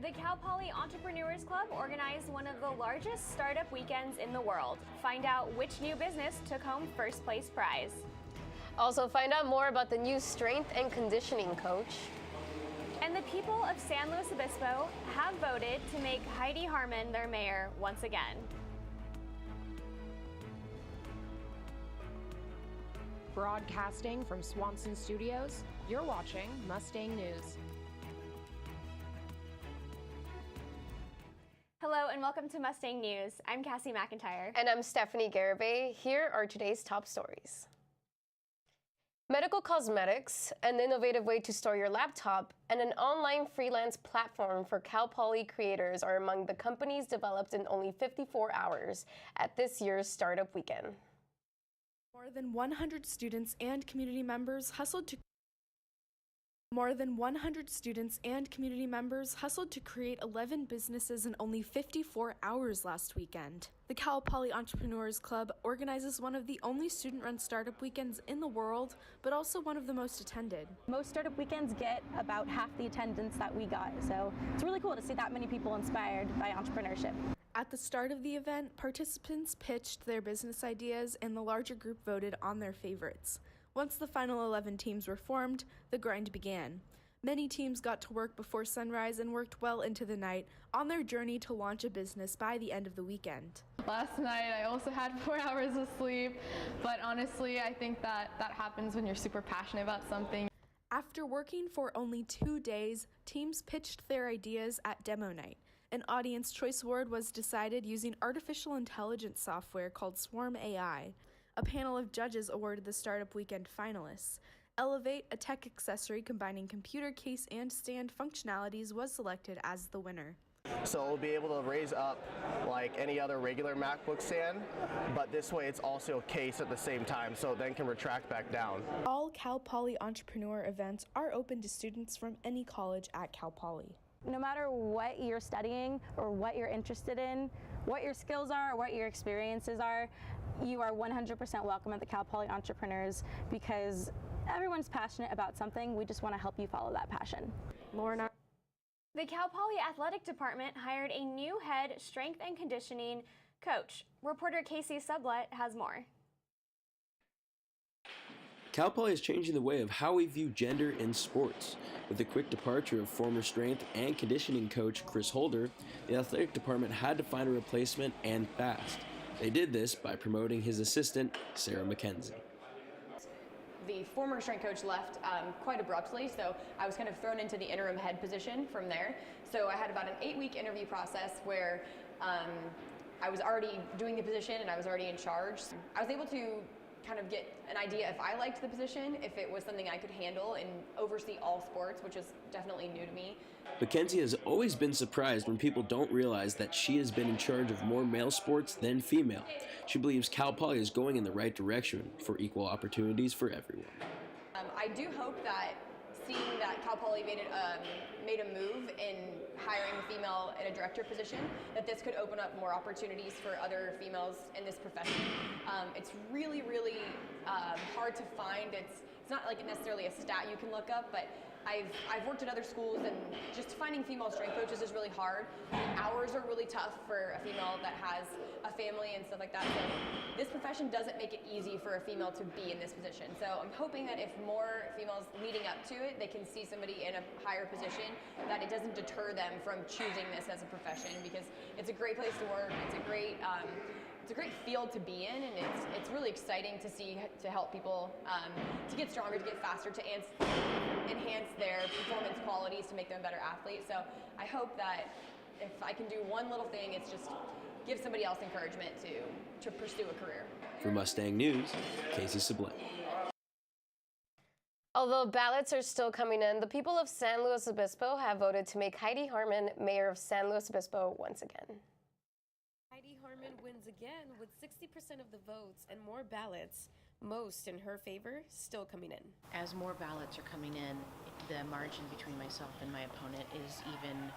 The Cal Poly Entrepreneurs Club organized one of the largest startup weekends in the world. Find out which new business took home first place prize. Also find out more about the new strength and conditioning coach. And the people of San Luis Obispo have voted to make Heidi Harmon their mayor once again. Broadcasting from Swanson Studios, you're watching Mustang News. Hello and welcome to Mustang News. I'm Cassie McIntyre. And I'm Stephanie Garibay. Here are today's top stories. Medical cosmetics, an innovative way to store your laptop, and an online freelance platform for Cal Poly creators are among the companies developed in only 54 hours at this year's Startup Weekend. More than 100 students and community members hustled to create 11 businesses in only 54 hours last weekend. The Cal Poly Entrepreneurs Club organizes one of the only student-run startup weekends in the world, but also one of the most attended. Most startup weekends get about half the attendance that we got, so it's really cool to see that many people inspired by entrepreneurship. At the start of the event, participants pitched their business ideas and the larger group voted on their favorites. Once the final 11 teams were formed, the grind began. Many teams got to work before sunrise and worked well into the night on their journey to launch a business by the end of the weekend. Last night I also had 4 hours of sleep, but honestly I think that happens when you're super passionate about something. After working for only 2 days, teams pitched their ideas at demo night. An audience choice award was decided using artificial intelligence software called Swarm AI. A panel of judges awarded the Startup Weekend finalists. Elevate, a tech accessory combining computer case and stand functionalities, was selected as the winner. So we'll be able to raise up like any other regular MacBook stand, but this way it's also a case at the same time, so it then can retract back down. All Cal Poly Entrepreneur events are open to students from any college at Cal Poly. No matter what you're studying or what you're interested in, what your skills are, or what your experiences are, you are 100% welcome at the Cal Poly Entrepreneurs because everyone's passionate about something. We just want to help you follow that passion. Lorna. The Cal Poly Athletic Department hired a new head strength and conditioning coach. Reporter Casey Sublett has more. Cal Poly is changing the way of how we view gender in sports. With the quick departure of former strength and conditioning coach Chris Holder, the athletic department had to find a replacement and fast. They did this by promoting his assistant, Sarah McKenzie. The former strength coach left quite abruptly, so I was kind of thrown into the interim head position from there. So I had about an 8-week interview process where I was already doing the position and I was already in charge. I was able to kind of get an idea if I liked the position, if it was something I could handle and oversee all sports, which is definitely new to me. McKenzie has always been surprised when people don't realize that she has been in charge of more male sports than female. She believes Cal Poly is going in the right direction for equal opportunities for everyone. I do hope that seeing that Cal Poly made a move in hiring a female in a director position, that this could open up more opportunities for other females in this profession. It's really, really hard to find. It's not like necessarily a stat you can look up, but I've worked at other schools, and just finding female strength coaches is really hard. The hours are really tough for a female that has a family and stuff like that. So this profession doesn't make it easy for a female to be in this position. So I'm hoping that if more females leading up to it, they can see somebody in a higher position, that it doesn't deter them from choosing this as a profession, because it's a great place to work. It's a great field to be in, and it's really exciting to help people to get stronger, to get faster, to enhance their performance qualities, to make them a better athlete. So I hope that if I can do one little thing, it's just give somebody else encouragement to pursue a career. For Mustang News, Casey Sublett. Although ballots are still coming in, the people of San Luis Obispo have voted to make Heidi Harmon mayor of San Luis Obispo once again. Heidi Harmon wins again with 60% of the votes and more ballots, most in her favor, still coming in. As more ballots are coming in, the margin between myself and my opponent is even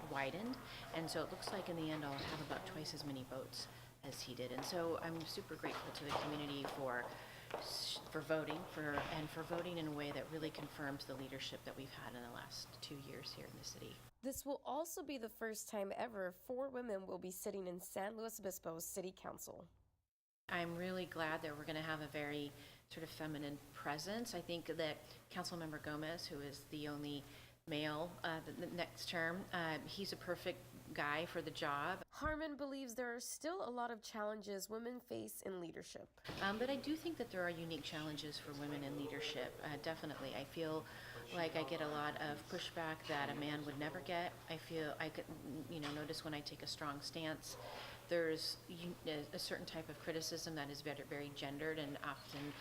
widened, and so it looks like in the end I'll have about twice as many votes as he did. And so I'm super grateful to the community for for voting, for voting in a way that really confirms the leadership that we've had in the last 2 years here in the city. This will also be the first time ever 4 women will be sitting in San Luis Obispo's City Council. I'm really glad that we're going to have a very sort of feminine presence. I think that Councilmember Gomez, who is the only male the next term, he's a perfect guy for the job. Harmon believes there are still a lot of challenges women face in leadership. But I do think that there are unique challenges for women in leadership, definitely. I feel like I get a lot of pushback that a man would never get. I feel I could, notice when I take a strong stance, there's a certain type of criticism that is very, very gendered and often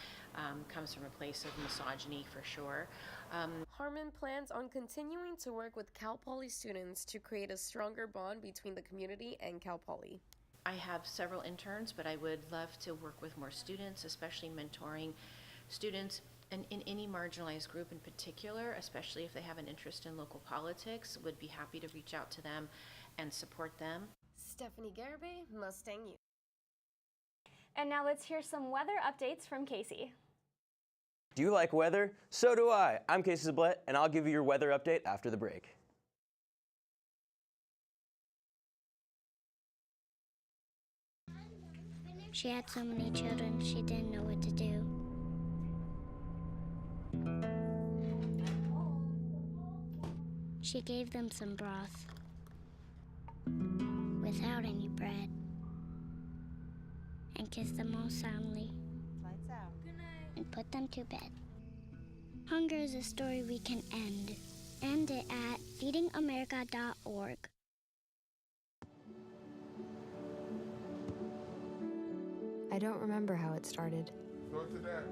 comes from a place of misogyny for sure. Harmon plans on continuing to work with Cal Poly students to create a stronger bond between the community and Cal Poly. I have several interns, but I would love to work with more students, especially mentoring students and in any marginalized group in particular, especially if they have an interest in local politics. Would be happy to reach out to them and support them. Stephanie Garibay, Mustang Youth. And now let's hear some weather updates from Casey. Do you like weather? So do I. I'm Casey Zablett, and I'll give you your weather update after the break. She had so many children, she didn't know what to do. She gave them some broth without any bread and kissed them all soundly. Lights out. Good night. And put them to bed. Hunger is a story we can end. End it at feedingamerica.org. I don't remember how it started. Go to that.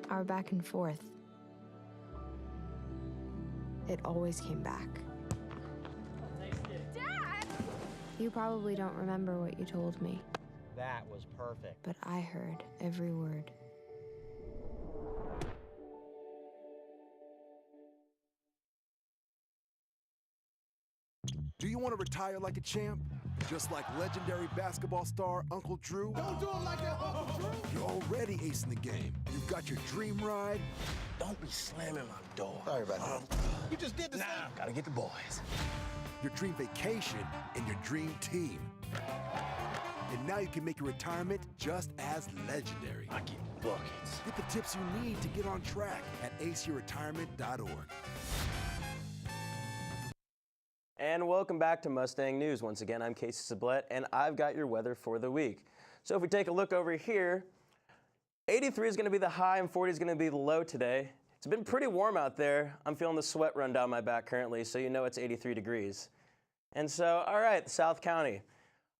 Our back and forth. It always came back. Dad! You probably don't remember what you told me, That was perfect. but I heard every word. Do you want to retire like a champ? Just like legendary basketball star Uncle Drew? Don't do him like that, Uncle Drew! You're already acing the game. You've got your dream ride. Don't be slamming my door. Sorry about that. You just did the same. Gotta get the boys. Your dream vacation and your dream team. And now you can make your retirement just as legendary. I get buckets. Get the tips you need to get on track at aceyourretirement.org. And welcome back to Mustang News. Once again, I'm Casey Zablett, and I've got your weather for the week. So if we take a look over here, 83 is going to be the high and 40 is going to be the low today. It's been pretty warm out there. I'm feeling the sweat run down my back currently, so you know it's 83 degrees. And so, all right, South County.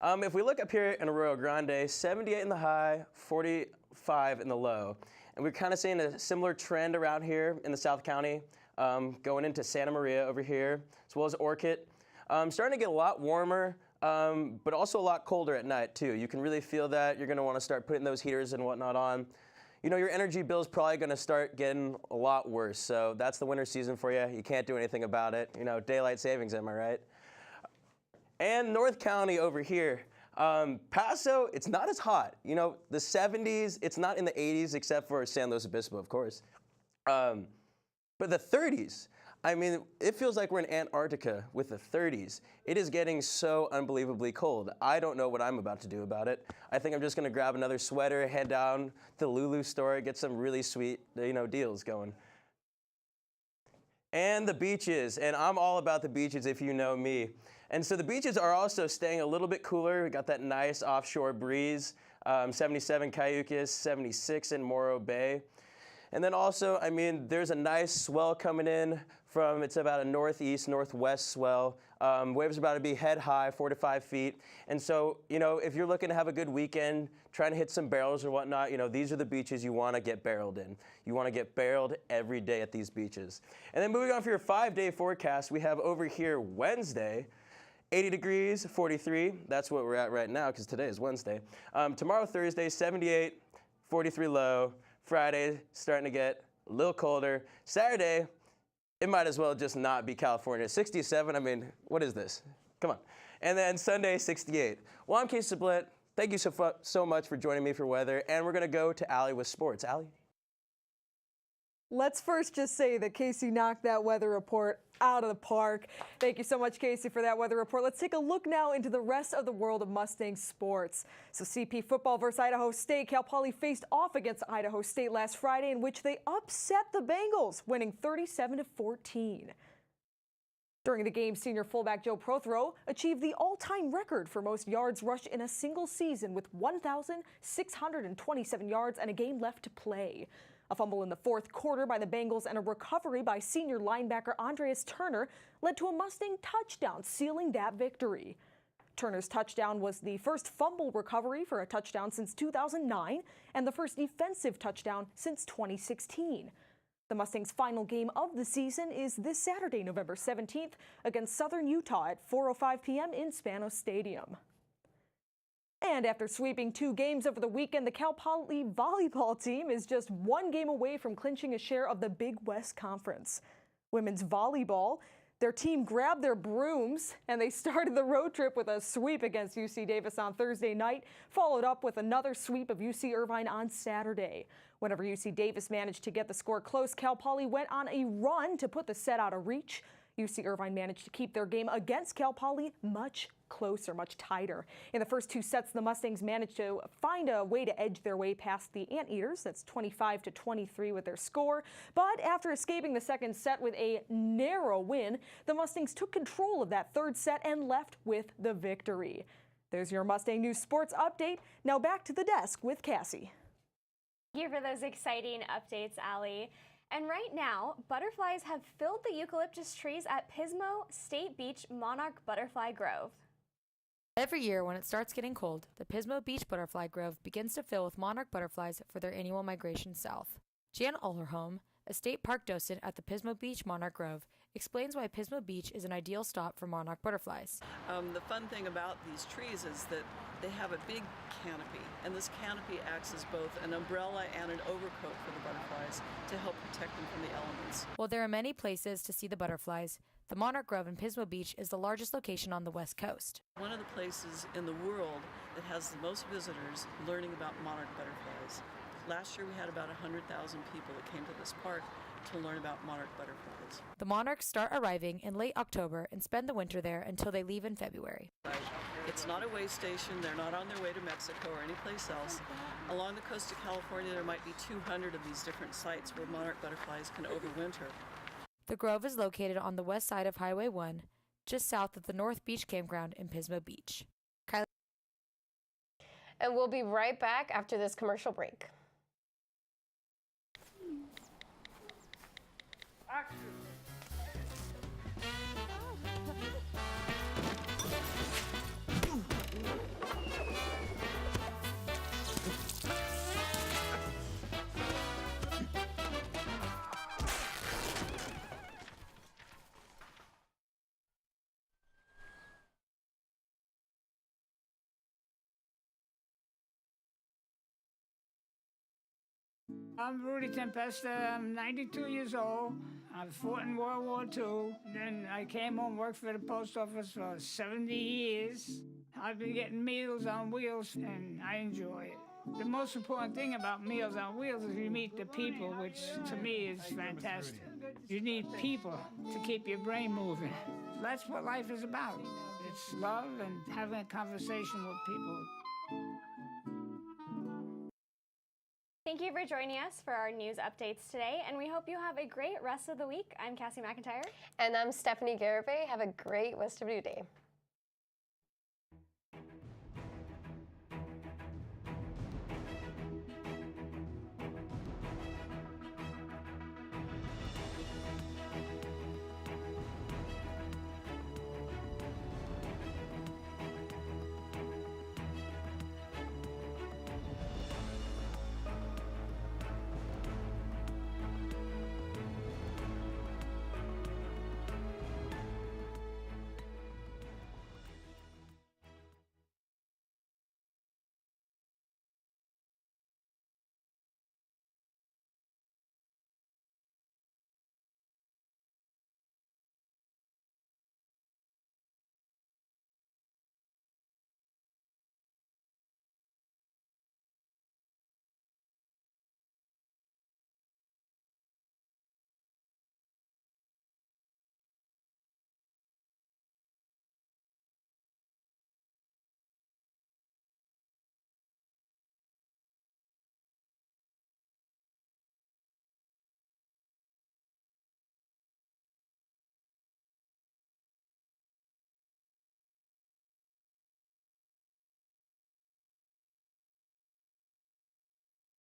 If we look up here in Arroyo Grande, 78 in the high, 45 in the low. And we're kind of seeing a similar trend around here in the South County, going into Santa Maria over here, as well as Orchid. Starting to get a lot warmer, but also a lot colder at night too. You can really feel that. You're gonna wanna start putting those heaters and whatnot on. You know, your energy bill's probably gonna start getting a lot worse. So that's the winter season for you. You can't do anything about it. You know, daylight savings, am I right? And North County over here. Paso, it's not as hot. You know, the 70s, it's not in the 80s except for San Luis Obispo, of course. But the 30s, I mean, it feels like we're in Antarctica with the 30s. It is getting so unbelievably cold. I don't know what I'm about to do about it. I think I'm just gonna grab another sweater, head down to the Lulu store, get some really sweet, deals going. And the beaches, and I'm all about the beaches if you know me. And so the beaches are also staying a little bit cooler. We got that nice offshore breeze, 77 Cayucas, 76 in Morro Bay. And then also, I mean, there's a nice swell coming in from, it's about a northeast, northwest swell. Waves are about to be head high, 4 to 5 feet. And so, if you're looking to have a good weekend, trying to hit some barrels or whatnot, these are the beaches you want to get barreled in. You want to get barreled every day at these beaches. And then moving on for your 5-day forecast, we have over here Wednesday, 80 degrees, 43. That's what we're at right now because today is Wednesday. Tomorrow, Thursday, 78, 43 low. Friday, starting to get a little colder. Saturday, it might as well just not be California. 67, I mean, what is this? Come on. And then Sunday, 68. Well, I'm Casey Zablett. Thank you so much for joining me for weather, and we're going to go to Allie with sports. Allie? Let's first just say that Casey knocked that weather report out of the park. Thank you so much, Casey, for that weather report. Let's take a look now into the rest of the world of Mustang sports. So CP football versus Idaho State. Cal Poly faced off against Idaho State last Friday, in which they upset the Bengals, winning 37-14. During the game, senior fullback Joe Prothero achieved the all-time record for most yards rushed in a single season with 1,627 yards and a game left to play. A fumble in the fourth quarter by the Bengals and a recovery by senior linebacker Andreas Turner led to a Mustang touchdown, sealing that victory. Turner's touchdown was the first fumble recovery for a touchdown since 2009 and the first defensive touchdown since 2016. The Mustangs' final game of the season is this Saturday, November 17th, against Southern Utah at 4:05 p.m. in Spanos Stadium. And after sweeping 2 games over the weekend, the Cal Poly volleyball team is just 1 game away from clinching a share of the Big West Conference. Women's volleyball, their team grabbed their brooms and they started the road trip with a sweep against UC Davis on Thursday night, followed up with another sweep of UC Irvine on Saturday. Whenever UC Davis managed to get the score close, Cal Poly went on a run to put the set out of reach. UC Irvine managed to keep their game against Cal Poly much closer, much tighter. In the first 2 sets, the Mustangs managed to find a way to edge their way past the Anteaters. That's 25-23 with their score. But after escaping the second set with a narrow win, the Mustangs took control of that third set and left with the victory. There's your Mustang News Sports update. Now back to the desk with Cassie. Thank you for those exciting updates, Allie. And right now, butterflies have filled the eucalyptus trees at Pismo State Beach Monarch Butterfly Grove. Every year when it starts getting cold, the Pismo Beach Butterfly Grove begins to fill with monarch butterflies for their annual migration south. Jan Ullerholm, a state park docent at the Pismo Beach Monarch Grove, explains why Pismo Beach is an ideal stop for monarch butterflies. The fun thing about these trees is that they have a big canopy, and this canopy acts as both an umbrella and an overcoat for the butterflies to help protect them from the elements. While there are many places to see the butterflies, the Monarch Grove in Pismo Beach is the largest location on the West Coast. One of the places in the world that has the most visitors learning about monarch butterflies. Last year we had about 100,000 people that came to this park to learn about monarch butterflies. The monarchs start arriving in late October and spend the winter there until they leave in February. It's not a way station. They're not on their way to Mexico or anyplace else. Along the coast of California, there might be 200 of these different sites where monarch butterflies can overwinter. The Grove is located on the west side of Highway 1, just south of the North Beach Campground in Pismo Beach. Kylie. And we'll be right back after this commercial break. I'm Rudy Tempesta. I'm 92 years old. I fought in World War II. Then I came home, worked for the post office for 70 years. I've been getting Meals on Wheels, and I enjoy it. The most important thing about Meals on Wheels is you meet the people, which to me is fantastic. You need people to keep your brain moving. That's what life is about. It's love and having a conversation with people. Thank you for joining us for our news updates today, and we hope you have a great rest of the week. I'm Cassie McIntyre. And I'm Stephanie Garibay. Have a great rest of your day.